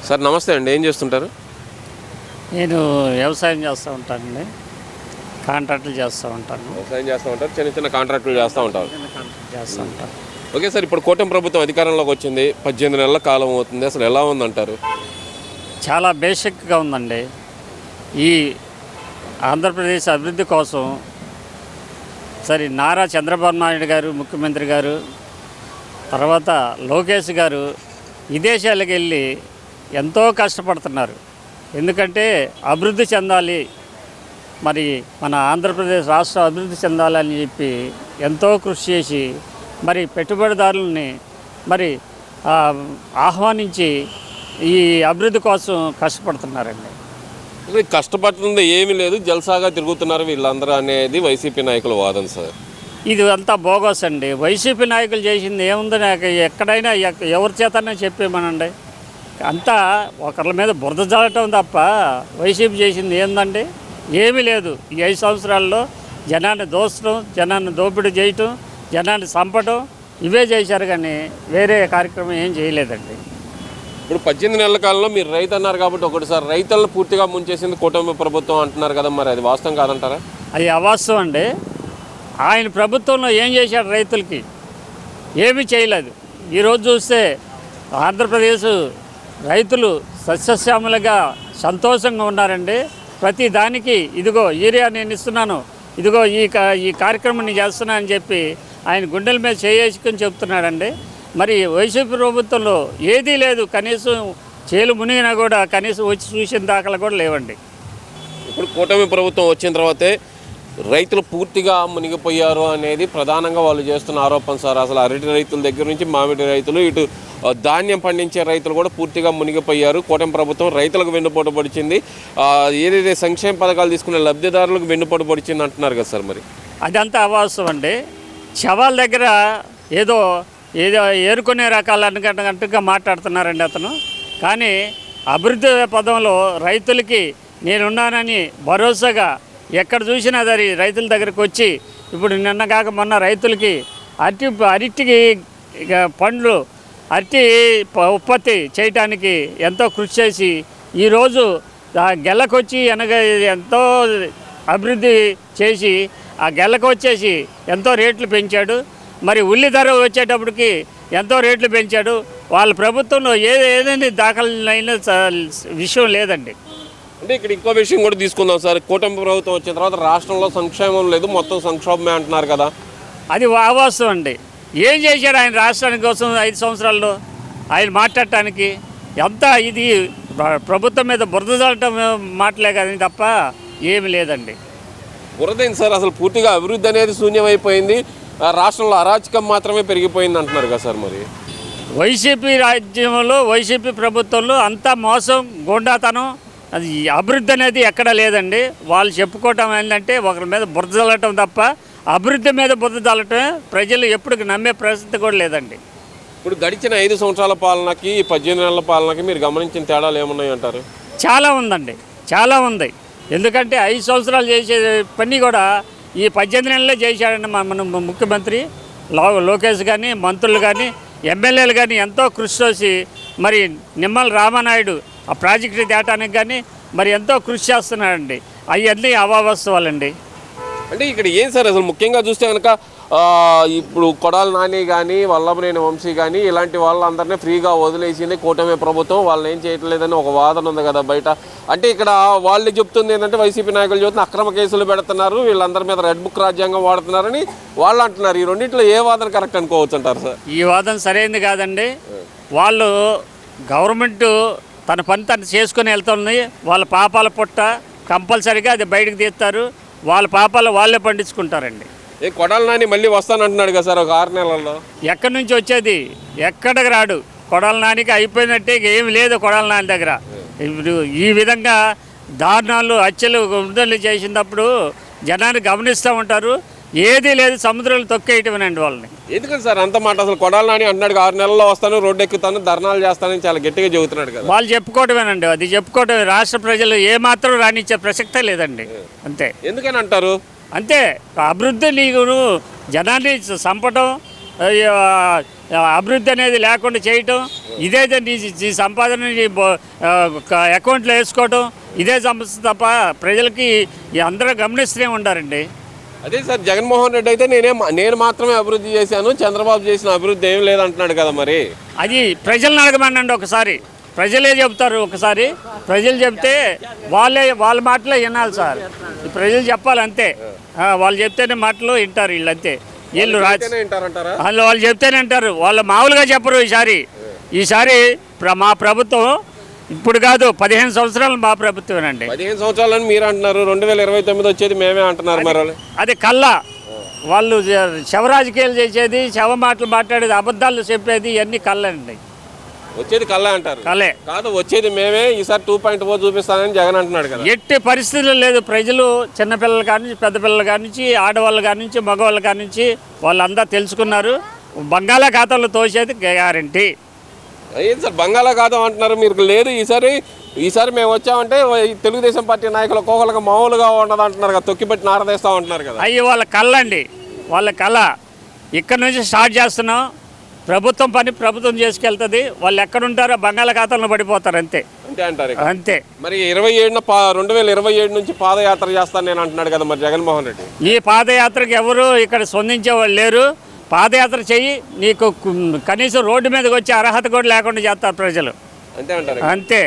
Sir నమస్తే అండి, ఏం చేస్తుంటారు? నేను వ్యవసాయం చేస్తూ ఉంటానండి. కాంట్రాక్టులు చేస్తూ ఉంటాను. వ్యవసాయం చేస్తూ ఉంటారు, చిన్న చిన్న కాంట్రాక్టులు చేస్తూ ఉంటారు. చేస్తూ ఉంటాను. ఓకే సార్, ఇప్పుడు కూటమి ప్రభుత్వం అధికారంలోకి వచ్చింది, 18 నెలల కాలం అవుతుంది. అసలు ఎలా ఉందంటారు? చాలా బేసిక్గా ఉందండి. ఈ ఆంధ్రప్రదేశ్ అభివృద్ధి కోసం సరే నారా చంద్రబాబు నాయుడు గారు ముఖ్యమంత్రి గారు, తర్వాత లోకేష్ గారు విదేశాలకు వెళ్ళి ఎంతో కష్టపడుతున్నారు. ఎందుకంటే అభివృద్ధి చెందాలి, మరి మన ఆంధ్రప్రదేశ్ రాష్ట్రం అభివృద్ధి చెందాలని చెప్పి ఎంతో కృషి చేసి మరి పెట్టుబడిదారులని మరి ఆహ్వానించి ఈ అభివృద్ధి కోసం కష్టపడుతున్నారండి. కష్టపడుతుంది ఏమీ లేదు, జల్సాగా తిరుగుతున్నారు వీళ్ళందరూ అనేది వైసీపీ నాయకుల వాదన సార్. ఇది అంతా బోగస్ అండి. వైసీపీ నాయకులు చేసింది ఏముంది, నాకు ఎక్కడైనా ఎవరి చేతనే చెప్పేమనండి. అంతా ఒకరి మీద బురద జల్లటం తప్ప వైసీపీ చేసింది ఏందండి? ఏమీ లేదు. ఈ 5 సంవత్సరాల్లో జనాన్ని దోచడం, జనాన్ని దోపిడీ చేయటం, జనాన్ని చంపటం ఇవే చేశారు, కానీ వేరే కార్యక్రమం ఏం చేయలేదండి. ఇప్పుడు 18 నెలల కాలంలో మీరు రైతు అన్నారు కాబట్టి ఒకటిసారి రైతులను పూర్తిగా ముంచేసింది కూటమి ప్రభుత్వం అంటున్నారు కదా, మరి అది వాస్తవం కాదంటారా? అది అవాస్తవం అండి. ఆయన ప్రభుత్వంలో ఏం చేశాడు? రైతులకి ఏమీ చేయలేదు. ఈరోజు చూస్తే ఆంధ్రప్రదేశ్ రైతులు సస్యశ్యామలుగా సంతోషంగా ఉన్నారండి. ప్రతి దానికి ఇదిగో యూరియా నేను ఇస్తున్నాను, ఇదిగో ఈ కార్యక్రమం నేను చేస్తున్నా అని చెప్పి ఆయన గుండెల మీద చేసుకొని చెప్తున్నాడండి. మరి వైసీపీ ప్రభుత్వంలో ఏదీ లేదు. కనీసం చేలు మునిగినా కూడా కనీసం వచ్చి చూసిన దాఖలు కూడా లేవండి. ఇప్పుడు కూటమి ప్రభుత్వం వచ్చిన తర్వాతే రైతులు పూర్తిగా మునిగిపోయారు అనేది ప్రధానంగా వాళ్ళు చేస్తున్న ఆరోపణ సార్. అసలు అరటి రైతుల దగ్గర నుంచి మామిడి రైతులు, ఇటు ధాన్యం పండించే రైతులు కూడా పూర్తిగా మునిగిపోయారు. కూటమి ప్రభుత్వం రైతులకు వెన్నుపోటు పొడిచింది, ఏదైతే సంక్షేమ పథకాలు తీసుకునే లబ్ధిదారులకు వెన్నుపోటు పొడిచింది అంటున్నారు కదా సార్. మరి అదంతా అవాస్తవం అండి. శవాల దగ్గర ఏదో ఏరుకునే రకాలు అనుకట్టుగా మాట్లాడుతున్నారండి అతను. కానీ అభివృద్ధి పదంలో రైతులకి నేనున్నానని భరోసాగా ఎక్కడ చూసినా సరే రైతుల దగ్గరకు వచ్చి ఇప్పుడు నిన్న కాక మొన్న రైతులకి అరటికి పండ్లు అరటి ఉత్పత్తి చేయటానికి ఎంతో కృషి చేసి ఈరోజు గెల్లకొచ్చి ఎంతో అభివృద్ధి చేసి ఆ గెల్లకొచ్చేసి ఎంతో రేట్లు పెంచాడు. మరి ఉల్లి ధర వచ్చేటప్పటికి ఎంతో రేట్లు పెంచాడు. వాళ్ళ ప్రభుత్వంలో ఏదైనా దాఖలైన విషయం లేదండి. అంటే ఇక్కడ ఇంకో విషయం కూడా తీసుకుందాం సార్. కూటమి ప్రభుత్వం వచ్చిన తర్వాత రాష్ట్రంలో సంక్షేమం లేదు, మొత్తం సంక్షోభమే అంటున్నారు కదా. అది అవాస్తవం అండి. ఏం చేశాడు ఆయన రాష్ట్రానికి కోసం 5 సంవత్సరాల్లో ఆయన మాట్లాడటానికి? ఎంత ఇది ప్రభుత్వం మీద బురద చల్లటం మాటలే కదని తప్ప ఏమి లేదండి. బురదైంది సార్, అసలు పూర్తిగా అభివృద్ధి అనేది శూన్యమైపోయింది, రాష్ట్రంలో అరాచకం మాత్రమే పెరిగిపోయింది అంటున్నారు కదా సార్. మరి వైసీపీ రాజ్యంలో వైసీపీ ప్రభుత్వంలో అంతా మోసం, గూండాతనం, అది అభివృద్ధి అనేది ఎక్కడా లేదండి. వాళ్ళు చెప్పుకోవటం ఏంటంటే ఒకరి మీద బురద చల్లటం తప్ప అభివృద్ధి మీద బురద చల్లటమే ప్రజలు ఎప్పుడు నమ్మే పరిస్థితి కూడా లేదండి. ఇప్పుడు గడిచిన 5 సంవత్సరాల పాలనకి 18 నెలల పాలనకి మీరు గమనించిన తేడాలు ఏమున్నాయి అంటారు? చాలా ఉందండి, చాలా ఉంది. ఎందుకంటే 5 సంవత్సరాలు చేసే పని కూడా ఈ 18 నెలలే చేశాడండి మన ముఖ్యమంత్రి లోకేష్ కానీ, మంత్రులు కానీ, ఎమ్మెల్యేలు కానీ ఎంతో కృషి చేసి మరి నిమ్మల రామానాయుడు ఆ ప్రాజెక్టు తేటానికి కానీ మరి ఎంతో కృషి చేస్తున్నాడండి. అవన్నీ అవాస్తవాలండి. అంటే ఇక్కడ ఏం సార్ అసలు ముఖ్యంగా చూస్తే కనుక ఇప్పుడు కొడాలి నాని కానీ, వల్లభనేని వంశీ కానీ ఇలాంటి వాళ్ళందరినీ ఫ్రీగా వదిలేసింది కూటమి ప్రభుత్వం, వాళ్ళని ఏం చేయట్లేదని ఒక వాదన ఉంది కదా బయట. అంటే ఇక్కడ వాళ్ళు చెప్తుంది ఏంటంటే వైసీపీ నాయకులు చెబుతున్న అక్రమ కేసులు పెడుతున్నారు, వీళ్ళందరి మీద రెడ్ బుక్ రాజ్యాంగం వాడుతున్నారని వాళ్ళు అంటున్నారు. ఈ రెండింటిలో ఏ వాదన కరెక్ట్ అనుకోవచ్చు అంటారు సార్? ఈ వాదన సరైనది కాదండి. వాళ్ళు గవర్నమెంట్ తన పని తను చేసుకుని వెళ్తుంది. వాళ్ళ పాపాల పుట్ట కంపల్సరీగా అది బయటకు తీస్తారు. వాళ్ళ పాపాలు వాళ్ళే పండించుకుంటారండి. కొడాలి నాని మళ్ళీ వస్తానంటున్నాడు కదా సార్ ఒక 6 నెలల్లో. ఎక్కడి నుంచి వచ్చేది? ఎక్కడికి రాడు. కొడాలి నానికి అయిపోయినట్టే ఏమి లేదు కొడాలి నాని దగ్గర. ఇప్పుడు ఈ విధంగా దారుణాలు, హత్యలు, గుండెలు చేసినప్పుడు జనాన్ని గమనిస్తూ ఉంటారు. ఏదీ లేదు, సముద్రంలో తొక్కేయటమేనండి వాళ్ళని. ఎందుకంటే సార్ అంత మాట? అసలు కొడాలి నాని అంటున్నాడు 6 నెలల్లో వస్తాను, రోడ్డు ఎక్కుతాను, ధర్నాలు చేస్తానని చాలా గట్టిగా చెబుతున్నాడు కదా. వాళ్ళు చెప్పుకోవటమేనండి, అది చెప్పుకోవటమే. రాష్ట్ర ప్రజలు ఏమాత్రం రానిచ్చే ప్రసక్తే లేదండి. అంతే. ఎందుకని అంటారు? అంతే. అభివృద్ధి నీకు జనాన్ని చంపటం, అభివృద్ధి అనేది లేకుండా చేయటం, ఇదే నీ సంపాదన అకౌంట్లో వేసుకోవటం, ఇదే సమస్య తప్ప ప్రజలకి అందరూ గమనిస్తూనే ఉంటారండి. అదే సార్, జగన్మోహన్ రెడ్డి అయితే నేను మాత్రమే అభివృద్ధి చేశాను, చంద్రబాబు చేసిన అభివృద్ధి ఏం లేదంటున్నాడు కదా. మరి అది ప్రజలను అడగమనండి ఒకసారి, ప్రజలే చెప్తారు. ఒకసారి ప్రజలు చెప్తే వాళ్ళ మాటలే వినాలి సార్. ప్రజలు చెప్పాలి అంతే. వాళ్ళు చెప్తేనే మాటలు వింటారు వీళ్ళంతే. వీళ్ళు వాళ్ళు చెప్తేనే అంటారు, వాళ్ళు మామూలుగా చెప్పరు. ఈసారి మా ప్రభుత్వం ఇప్పుడు కాదు, 15 సంవత్సరాలు మా ప్రభుత్వమేనండి. 15 సంవత్సరాలని మీరు అంటున్నారు, 2029 వచ్చేది మేమే అంటున్నారు. మరి అది కళ్ళ వాళ్ళు శవ రాజకీయాలు చేసేది, శవ మాటలు మాట్లాడేది, అబద్ధాలు చెప్పేది, ఇవన్నీ కళ్ళండి. వచ్చేది కళ్ళ అంటారు. కళ్ళే కాదు, వచ్చేది మేమే, ఈసారి 2.0 చూపిస్తానని జగన్ అంటున్నాడు కదా. ఎట్టి పరిస్థితులు లేదు. ప్రజలు చిన్నపిల్లల కాడి నుంచి, పెద్ద పిల్లల కాడి నుంచి, ఆడవాళ్ళ కాడి నుంచి, మగవాళ్ళ కాడి నుంచి వాళ్ళంతా తెలుసుకున్నారు. బంగాళాఖాతంలో తోసేది గ్యారంటీ. ఏం సార్ బంగాళాఖాతం అంటున్నారు మీరు? లేదు, ఈసారి మేము వచ్చామంటే తెలుగుదేశం పార్టీ నాయకుల కోకలుగా మామూలుగా ఉండదు అంటున్నారు కదా, తొక్కిపెట్టి నారదేస్తాం అంటున్నారు కదా. అయ్యి వాళ్ళ కళ్ళ అండి, వాళ్ళ కళ. ఇక్కడ నుంచి స్టార్ట్ చేస్తున్నాం. ప్రభుత్వం పని ప్రభుత్వం చేసుకెళ్తుంది. వాళ్ళు ఎక్కడుంటారో బంగాళాఖాతంలో పడిపోతారు అంతే. అంతే అంటారు అంతే. మరి 2027 నుంచి పాదయాత్ర చేస్తాను నేను అంటున్నాడు కదా మరి జగన్మోహన్ రెడ్డి. ఈ పాదయాత్రకు ఎవరు ఇక్కడ స్పందించే వాళ్ళు లేరు. పాదయాత్ర చెయ్యి, నీకు కనీసం రోడ్డు మీదకి వచ్చే అర్హత కూడా లేకుండా చేస్తారు ప్రజలు. అంతే అంటారు. అంతే.